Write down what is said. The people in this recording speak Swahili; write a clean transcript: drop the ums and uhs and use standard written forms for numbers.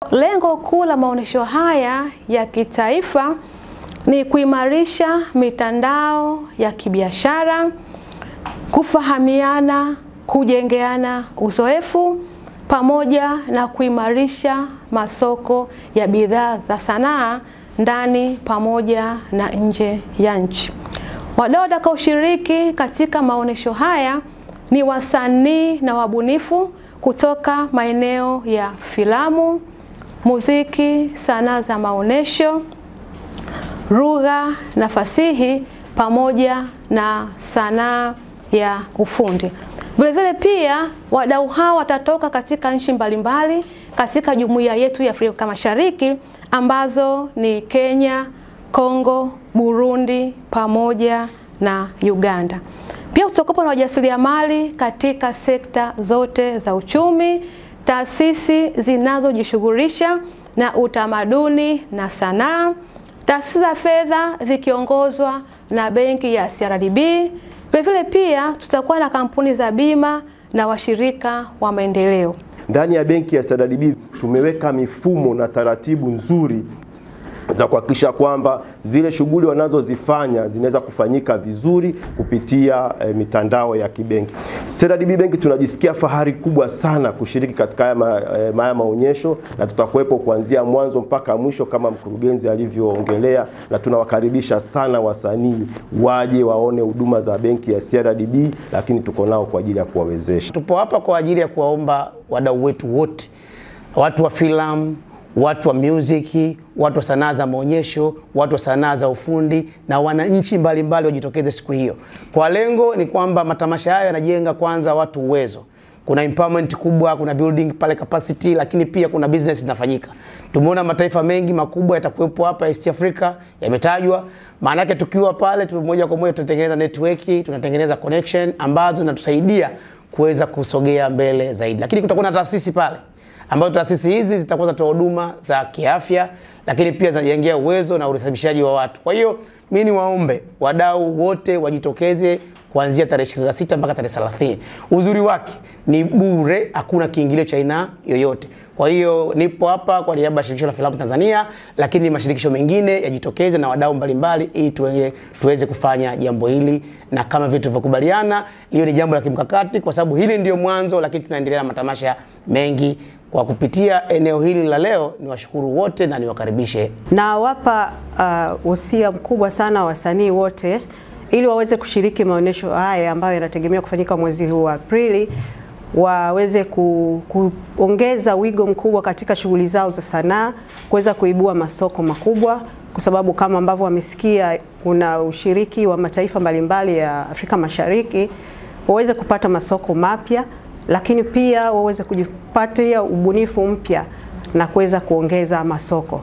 Lengo kuu la maonesho haya ya kitaifa ni kuimarisha mitandao ya kibiashara, kufahamiana, kujengeana uzoefu, pamoja na kuimarisha masoko ya bidhaa za sanaa ndani pamoja na nje ya nchi. Wadau watakaoshiriki katika maonesho haya ni wasanii na wabunifu kutoka maeneo ya filamu, muziki, sanaa za maonesho, lugha na fasihi pamoja na sanaa ya ufundi. Vile pia wadau hao watatoka katika nchi mbalimbali katika jumuiya yetu ya Afrika Mashariki ambazo ni Kenya, Kongo, Burundi pamoja na Uganda. Pia tutakuwa na wajasiriamali katika sekta zote za uchumi, taasisi zinazojishughulisha na utamaduni na sanaa, taasisi za fedha zikiongozwa na benki ya CRDB. Vile pia tutakuwa na kampuni za bima na washirika wa maendeleo. Ndani ya benki ya CRDB tumeweka mifumo na taratibu nzuri za kuhakikisha kwamba zile shughuli wanazozifanya zinaweza kufanyika vizuri kupitia mitandao ya kibenki. CRDB Bank tunajisikia fahari kubwa sana kushiriki katika haya maonyesho, na tutakuwepo kuanzia mwanzo mpaka mwisho kama mkurugenzi alivyoongelea, na tunawakaribisha sana wasanii waje waone huduma za benki ya CRDB, lakini tuko nao kwa ajili ya kuwawezesha. Tupo hapa kwa ajili ya kuwaomba wadau wetu wote, watu wa filamu, watu wa muziki, watu wa sanaa za maonyesho, watu wa sanaa za ufundi na wananchi mbalimbali wajitokeze siku hiyo. Kwa lengo ni kwamba matamasha haya yanajenga kwanza watu uwezo. Kuna empowerment kubwa, kuna building pale capacity, lakini pia kuna business inafanyika. Tumeona mataifa mengi makubwa yatakuwepo hapa East Africa, yametajwa. Maana yake tukiwa pale moja kwa moja tunatengeneza network, tunatengeneza connection ambazo zinatusaidia kuweza kusogea mbele zaidi. Lakini kutakuwa na taasisi pale ambazo taasisi hizi zitakuwa zinatoa huduma za kiafya, lakini pia zinajengea uwezo na urekebishaji wa watu. Kwa hiyo mimi niwaombe wadau wote wajitokeze kuanzia tarehe 26 mpaka tarehe 30. Uzuri wake ni bure, hakuna kiingilio cha aina yoyote. Kwa hiyo nipo hapa kwa niaba ya Shirikisho la Filamu Tanzania, lakini mashirikisho mengine yajitokeze na wadau mbalimbali ili tuweze kufanya jambo hili, na kama vitu tulivyokubaliana, hiyo ni jambo la kimkakati kwa sababu hili ndio mwanzo, lakini tunaendelea na matamasha mengi. Kwa kupitia eneo hili la leo niwashukuru wote na niwakaribishe. Na wapa usia mkubwa sana wasanii wote ili waweze kushiriki maonesho haya ambayo yanategemea kufanyika mwezi huu wa Aprili, waweze kuongeza wigo mkubwa katika shughuli zao za sanaa, kuweza kuibua masoko makubwa, kwa sababu kama ambavyo wamesikia kuna ushiriki wa mataifa mbalimbali ya Afrika Mashariki, waweze kupata masoko mapya, lakini pia waweze kujipatia ubunifu mpya na kuweza kuongeza masoko.